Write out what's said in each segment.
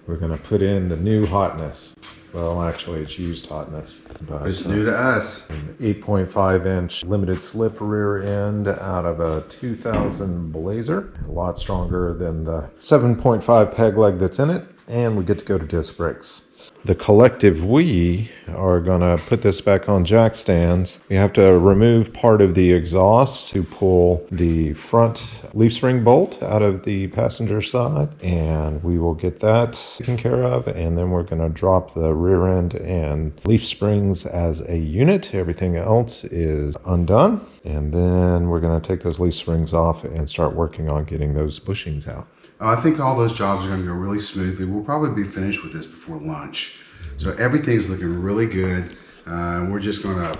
We're going to put in the new hotness. Well, actually, it's used hotness. But it's new to us. An 8.5-inch limited slip rear end out of a 2000 Blazer. A lot stronger than the 7.5 peg leg that's in it. And we get to go to disc brakes. The collective we are going to put this back on jack stands. We have to remove part of the exhaust to pull the front leaf spring bolt out of the passenger side, and we will get that taken care of, and then we're going to drop the rear end and leaf springs as a unit. Everything else is undone, and then we're going to take those leaf springs off and start working on getting those bushings out. I think all those jobs are going to go really smoothly. We'll probably be finished with this before lunch. So everything's looking really good. We're just going to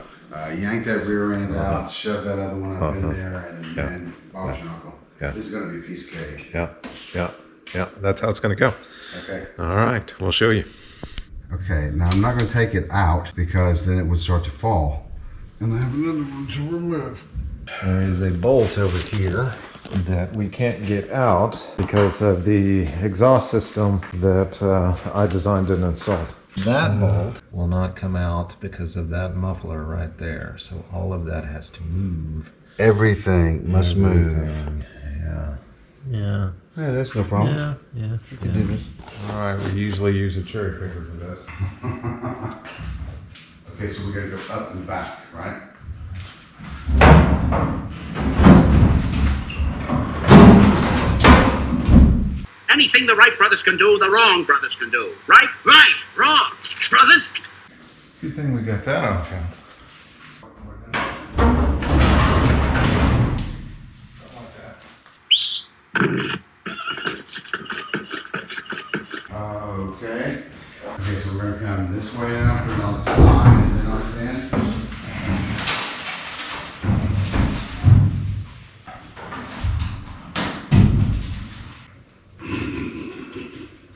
yank that rear end out, shove that other one up in there, and Bob's your uncle. Yeah. This is going to be a piece of cake. Yeah. That's how it's going to go. Okay. All right. We'll show you. Okay. Now I'm not going to take it out because then it would start to fall. And I have another one to remove. There is a bolt over here that we can't get out because of the exhaust system that I designed and installed. That bolt will not come out because of that muffler right there. So all of that has to move. Everything must move. Yeah, that's no problem. Yeah. You can do this. All right, we usually use a cherry picker for this. Okay, so we're going to go up and back, right? Anything the right brothers can do, the wrong brothers can do. Right, wrong, brothers. Good thing we got that on count. Okay. Okay, so we're going to come this way now, put it on the side, and then on the end.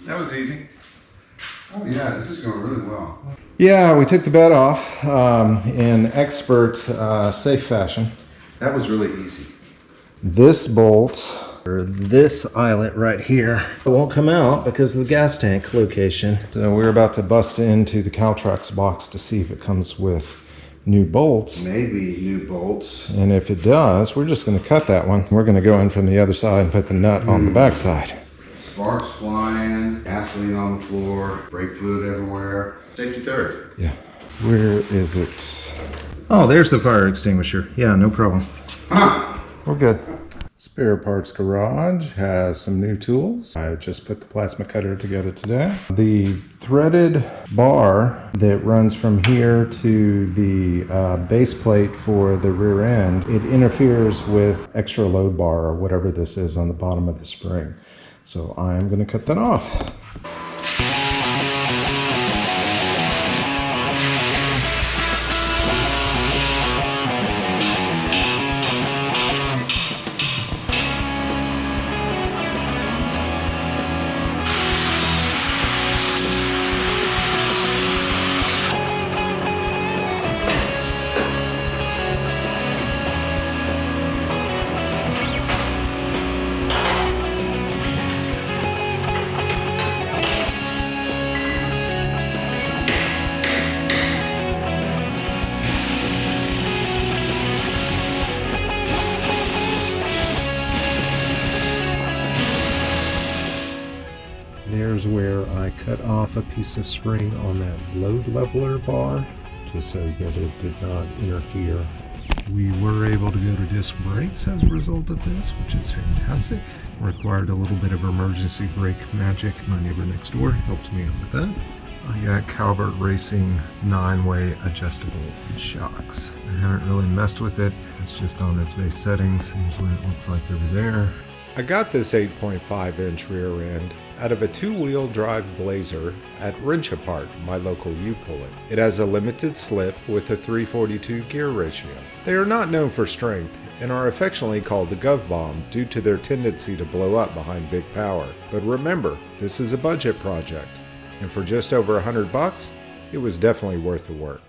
That was easy. Oh yeah, this is going really well. Yeah, we took the bed off in expert safe fashion. That was really easy. This bolt, or this eyelet right here, won't come out because of the gas tank location. So we're about to bust into the Caltracs box to see if it comes with new bolts. Maybe new bolts. And if it does, we're just going to cut that one. We're going to go in from the other side and put the nut on the back side. Sparks flying, gasoline on the floor, brake fluid everywhere. Safety third. Yeah. Where is it? Oh, there's the fire extinguisher. Yeah, no problem. We're good. Spare parts garage has some new tools. I just put the plasma cutter together today. The threaded bar that runs from here to the base plate for the rear end, it interferes with extra load bar or whatever this is on the bottom of the spring. So I'm going to cut that off. There's where I cut off a piece of spring on that load leveler bar, just so that it did not interfere. We were able to go to disc brakes as a result of this, which is fantastic. Required a little bit of emergency brake magic. My neighbor next door helped me out with that. I got Calvert Racing 9-way adjustable shocks. I haven't really messed with it. It's just on its base settings. Here's what it looks like over there. I got this 8.5-inch rear end out of a 2-wheel drive Blazer at Wrench Apart, my local U-Pulley. It has a limited slip with a 342 gear ratio. They are not known for strength and are affectionately called the Gov Bomb due to their tendency to blow up behind big power. But remember, this is a budget project, and for just over $100, it was definitely worth the work.